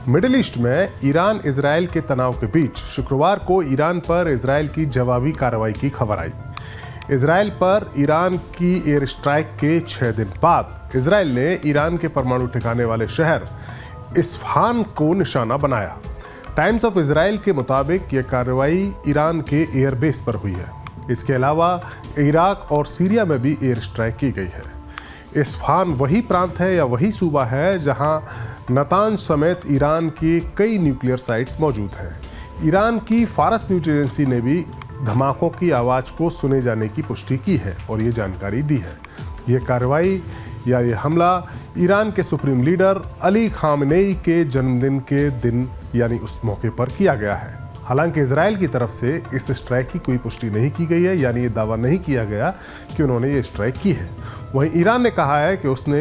Middle east में Iran Israel के तनाव के बीच शुक्रवार को ईरान पर इजराइल की जवाबी कार्रवाई की खबर आई। इजराइल पर ईरान की एयर स्ट्राइक के 6 दिन बाद इजराइल ने ईरान के परमाणु ठिकाने वाले शहर इस्फहान को निशाना बनाया। टाइम्स ऑफ इजराइल के मुताबिक यह कार्रवाई ईरान के एयरबेस पर हुई है। इसके अलावा इराक और सीरिया में भी एयर स्ट्राइक की गई है। इस्फहान वही प्रांत है या वही सूबा है जहां नतांज समेत ईरान की कई न्यूक्लियर साइट्स मौजूद हैं। ईरान की फारस न्यूज एजेंसी ने भी धमाकों की आवाज़ को सुने जाने की पुष्टि की है और ये जानकारी दी है। ये कार्रवाई या ये हमला ईरान के सुप्रीम लीडर अली खामनेई के जन्मदिन के दिन यानी उस मौके पर किया गया है। हालांकि इजराइल की तरफ से इस स्ट्राइक की कोई पुष्टि नहीं की गई है, यानी ये दावा नहीं किया गया कि उन्होंने ये स्ट्राइक की है। वहीं ईरान ने कहा है कि उसने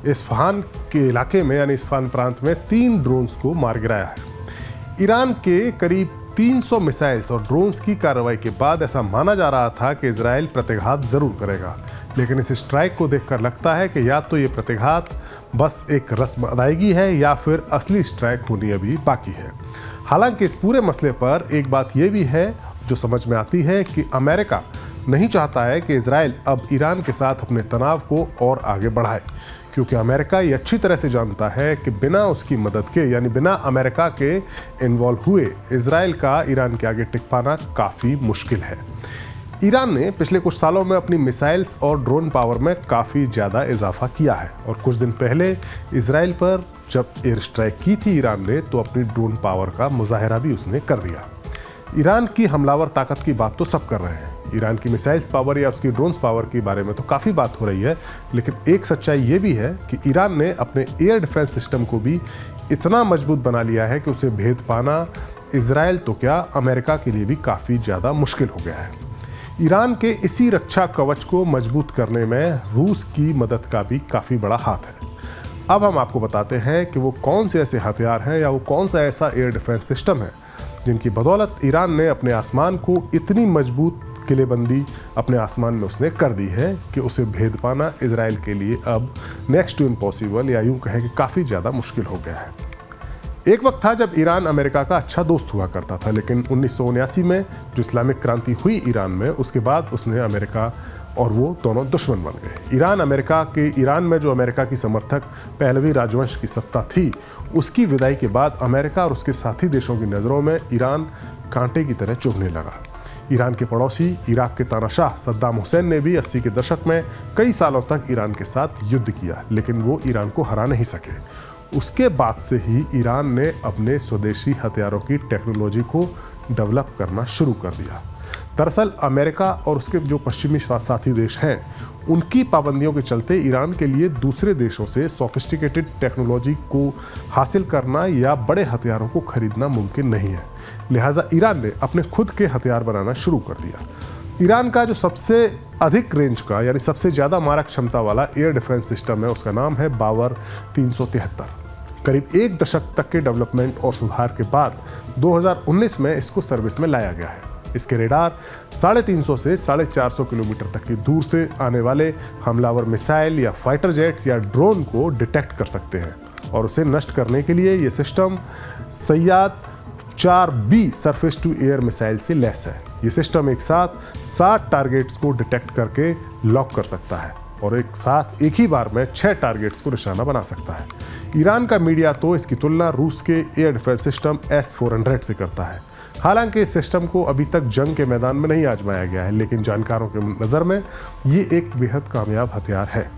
इस्फहान के इलाके में यानी इस्फहान प्रांत में 3 ड्रोन्स को मार गिराया है। ईरान के करीब 300 मिसाइल्स और ड्रोन्स की कार्रवाई के बाद ऐसा माना जा रहा था कि इजराइल प्रत्याघात जरूर करेगा, लेकिन इस स्ट्राइक को देखकर लगता है कि या तो ये प्रत्याघात बस एक रस्म अदायगी है या फिर असली स्ट्राइक होनी अभी बाकी है। हालांकि इस पूरे मसले पर एक बात यह भी है जो समझ में आती है कि अमेरिका नहीं चाहता है कि इजराइल अब ईरान के साथ अपने तनाव को और आगे बढ़ाए, क्योंकि अमेरिका ये अच्छी तरह से जानता है कि बिना उसकी मदद के यानी बिना अमेरिका के इन्वॉल्व हुए इजराइल का ईरान के आगे टिक पाना काफ़ी मुश्किल है। ईरान ने पिछले कुछ सालों में अपनी मिसाइल्स और ड्रोन पावर में काफ़ी ज़्यादा इजाफा किया है और कुछ दिन पहले इजराइल पर जब एयर स्ट्राइक की थी ईरान ने तो अपनी ड्रोन पावर का मुजाहरा भी उसने कर दिया। ईरान की हमलावर ताकत की बात तो सब कर रहे हैं। ईरान की मिसाइल्स पावर या उसकी ड्रोन्स पावर के बारे में तो काफ़ी बात हो रही है, लेकिन एक सच्चाई ये भी है कि ईरान ने अपने एयर डिफेंस सिस्टम को भी इतना मजबूत बना लिया है कि उसे भेद पाना इजराइल तो क्या अमेरिका के लिए भी काफ़ी ज़्यादा मुश्किल हो गया है। ईरान के इसी रक्षा कवच को मजबूत करने में रूस की मदद का भी काफ़ी बड़ा हाथ है। अब हम आपको बताते हैं कि वो कौन से ऐसे हथियार हैं या वो कौन सा ऐसा एयर डिफेंस सिस्टम है जिनकी बदौलत ईरान ने अपने आसमान को इतनी मजबूत किलेबंदी अपने आसमान में उसने कर दी है कि उसे भेद पाना इजराइल के लिए अब नेक्स्ट टू इम्पॉसिबल या यूं कहें कि काफ़ी ज़्यादा मुश्किल हो गया है। एक वक्त था जब ईरान अमेरिका का अच्छा दोस्त हुआ करता था, लेकिन 1979 में जो इस्लामिक क्रांति हुई ईरान में, उसके बाद उसने अमेरिका और वो दोनों दुश्मन बन गए। ईरान में जो अमेरिका की समर्थक पहलवी राजवंश की सत्ता थी, उसकी विदाई के बाद अमेरिका और उसके साथी देशों की नज़रों में ईरान कांटे की तरह चुभने लगा। ईरान के पड़ोसी इराक के तानाशाह सद्दाम हुसैन ने भी 80 के दशक में कई सालों तक ईरान के साथ युद्ध किया, लेकिन वो ईरान को हरा नहीं सके। उसके बाद से ही ईरान ने अपने स्वदेशी हथियारों की टेक्नोलॉजी को डेवलप करना शुरू कर दिया। दरअसल अमेरिका और उसके जो पश्चिमी साथी देश हैं, उनकी पाबंदियों के चलते ईरान के लिए दूसरे देशों से सोफिस्टिकेटेड टेक्नोलॉजी को हासिल करना या बड़े हथियारों को खरीदना मुमकिन नहीं है। लिहाजा ईरान ने अपने खुद के हथियार बनाना शुरू कर दिया। ईरान का जो सबसे अधिक रेंज का यानी सबसे ज़्यादा मारक क्षमता वाला एयर डिफेंस सिस्टम है, उसका नाम है बावर 373। करीब 1 दशक तक के डेवलपमेंट और सुधार के बाद 2019 में इसको सर्विस में लाया गया है। इसके रेडार 350 से 450 किलोमीटर तक की दूर से आने वाले हमलावर मिसाइल या फाइटर जेट्स या ड्रोन को डिटेक्ट कर सकते हैं और उसे नष्ट करने के लिए ये system Sayyad 4B surface to air missile से लैस है। ये सिस्टम एक साथ 60 टारगेट्स को डिटेक्ट करके लॉक कर सकता है और एक साथ एक ही बार में 6 टारगेट्स को निशाना बना सकता है। ईरान का मीडिया तो इसकी तुलना रूस के एयर डिफेंस सिस्टम S-400 से करता है। हालांकि इस सिस्टम को अभी तक जंग के मैदान में नहीं आजमाया गया है, लेकिन जानकारों के नज़र में ये एक बेहद कामयाब हथियार है।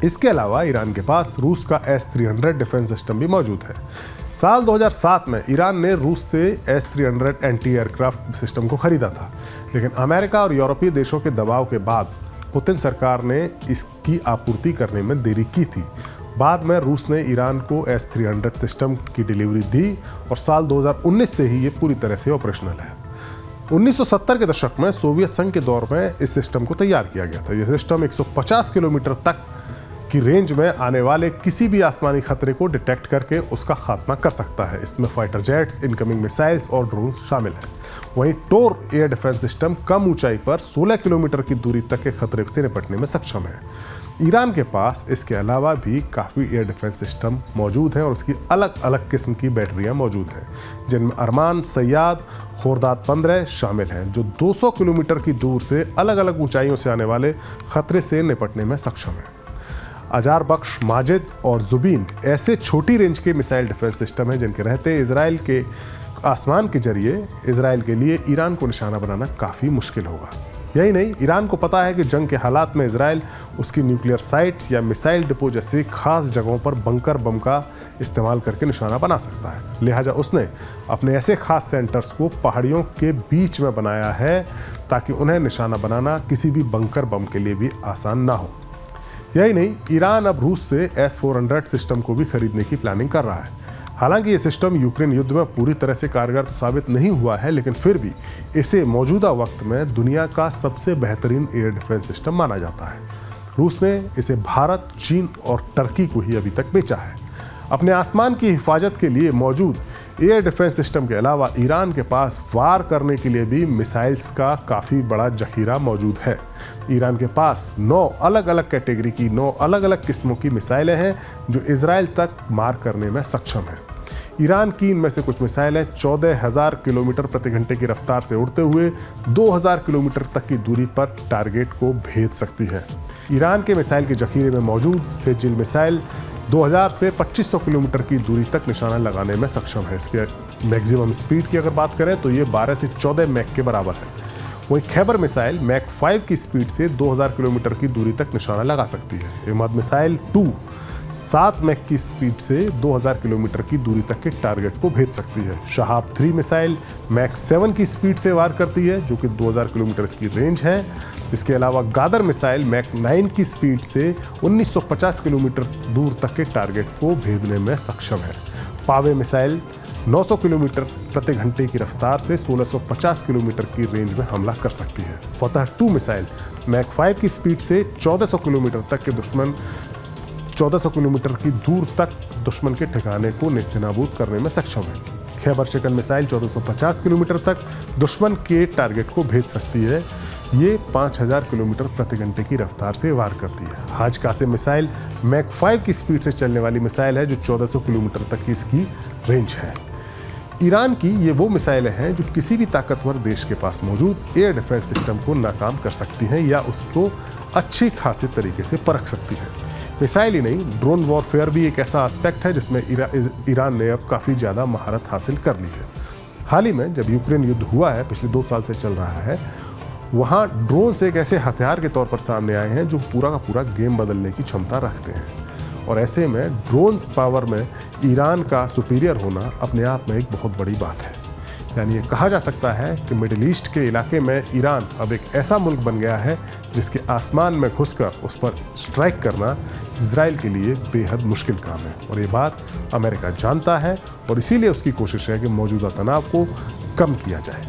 इसके अलावा ईरान के पास रूस का S-300 डिफेंस सिस्टम भी मौजूद है। साल 2007 में ईरान ने रूस से S-300 एंटी एयरक्राफ्ट सिस्टम को खरीदा था, लेकिन अमेरिका और यूरोपीय देशों के दबाव के बाद पुतिन सरकार ने इसकी आपूर्ति करने में देरी की थी। बाद में रूस ने ईरान को S-300 सिस्टम की डिलीवरी दी और साल 2019 से ही ये पूरी तरह से ऑपरेशनल है। 1970 के दशक में सोवियत संघ के दौर में इस सिस्टम को तैयार किया गया था। यह सिस्टम 150 किलोमीटर तक की रेंज में आने वाले किसी भी आसमानी खतरे को डिटेक्ट करके उसका खात्मा कर सकता है। इसमें फाइटर जेट्स, इनकमिंग मिसाइल्स और ड्रोन्स शामिल हैं। वहीं टोर एयर डिफेंस सिस्टम कम ऊंचाई पर 16 किलोमीटर की दूरी तक के खतरे से निपटने में सक्षम है। ईरान के पास इसके अलावा भी काफ़ी एयर डिफेंस सिस्टम मौजूद हैं और उसकी अलग अलग किस्म की बैटरियां मौजूद हैं, जिनमें अरमान, सयाद, खोरदाद 15 शामिल हैं, जो 200 किलोमीटर की दूर से अलग अलग ऊंचाइयों से आने वाले खतरे से निपटने में सक्षम हैं। अजार बख्श, माजिद और जुबीन ऐसे छोटी रेंज के मिसाइल डिफेंस सिस्टम हैं जिनके रहते इजराइल के आसमान के जरिए इजराइल के लिए ईरान को निशाना बनाना काफ़ी मुश्किल होगा। यही नहीं, ईरान को पता है कि जंग के हालात में इजराइल उसकी न्यूक्लियर साइट्स या मिसाइल डिपो जैसी खास जगहों पर बंकर बम का इस्तेमाल करके निशाना बना सकता है। लिहाजा उसने अपने ऐसे खास सेंटर्स को पहाड़ियों के बीच में बनाया है ताकि उन्हें निशाना बनाना किसी भी बंकर बम के लिए भी आसान ना हो। यही नहीं, ईरान अब रूस से S-400 सिस्टम को भी खरीदने की प्लानिंग कर रहा है। हालांकि ये सिस्टम यूक्रेन युद्ध में पूरी तरह से कारगर तो साबित नहीं हुआ है, लेकिन फिर भी इसे मौजूदा वक्त में दुनिया का सबसे बेहतरीन एयर डिफेंस सिस्टम माना जाता है। रूस ने इसे भारत, चीन और टर्की को ही अभी तक बेचा है। अपने आसमान की हिफाजत के लिए मौजूद एयर डिफेंस सिस्टम के अलावा ईरान के पास वार करने के लिए भी मिसाइल्स का काफ़ी बड़ा जखीरा मौजूद है। ईरान के पास 9 अलग अलग कैटेगरी की 9 अलग अलग किस्मों की मिसाइलें हैं जो इजराइल तक मार करने में सक्षम हैं। ईरान की इनमें से कुछ मिसाइलें 14,000 किलोमीटर प्रति घंटे की रफ्तार से उड़ते हुए 2,000 किलोमीटर तक की दूरी पर टारगेट को भेद सकती हैं। ईरान के मिसाइल के जखीरे में मौजूद सेजिल मिसाइल 2000 से 2500 किलोमीटर की दूरी तक निशाना लगाने में सक्षम है। इसके मैक्सिमम स्पीड की अगर बात करें तो ये 12 से 14 मैक के बराबर है। वहीं खैबर मिसाइल मैक 5 की स्पीड से 2000 किलोमीटर की दूरी तक निशाना लगा सकती है। इमाद मिसाइल 2 7 मैक की स्पीड से 2000 किलोमीटर की दूरी तक के टारगेट को भेज सकती है। शहाब 3 मिसाइल मैक 7 की स्पीड से वार करती है, जो कि 2000 किलोमीटर इसकी रेंज है। इसके अलावा गादर मिसाइल मैक 9 की स्पीड से 1950 किलोमीटर दूर तक के टारगेट को भेजने में सक्षम है। पावे मिसाइल 900 किलोमीटर प्रति घंटे की रफ्तार से 1650 किलोमीटर की रेंज में हमला कर सकती है। फतह 2 मिसाइल मैक 5 की स्पीड से 1400 किलोमीटर तक के 1400 किलोमीटर की दूर तक दुश्मन के ठिकाने को नेस्तनाबूद करने में सक्षम है। खैबर शिकन मिसाइल 1450 किलोमीटर तक दुश्मन के टारगेट को भेज सकती है। ये 5000 किलोमीटर प्रति घंटे की रफ्तार से वार करती है। हाज कासिम मिसाइल मैक 5 की स्पीड से चलने वाली मिसाइल है, जो 1400 किलोमीटर तक की इसकी रेंज है। ईरान की ये वो मिसाइलें हैं जो किसी भी ताकतवर देश के पास मौजूद एयर डिफेंस सिस्टम को नाकाम कर सकती हैं या उसको अच्छी खासी तरीके से परख सकती हैं। मिसाइल ही नहीं, ड्रोन वॉरफेयर भी एक ऐसा एस्पेक्ट है जिसमें ईरान ने अब काफ़ी ज़्यादा महारत हासिल कर ली है। हाल ही में जब यूक्रेन युद्ध हुआ है, पिछले 2 साल से चल रहा है, वहाँ ड्रोन्स एक ऐसे हथियार के तौर पर सामने आए हैं जो पूरा का पूरा गेम बदलने की क्षमता रखते हैं। और ऐसे में ड्रोन्स पावर में ईरान का सुपीरियर होना अपने आप में एक बहुत बड़ी बात है। यानी ये कहा जा सकता है कि मिडिल ईस्ट के इलाके में ईरान अब एक ऐसा मुल्क बन गया है जिसके आसमान में घुसकर उस पर स्ट्राइक करना इजराइल के लिए बेहद मुश्किल काम है। और ये बात अमेरिका जानता है और इसीलिए उसकी कोशिश है कि मौजूदा तनाव को कम किया जाए।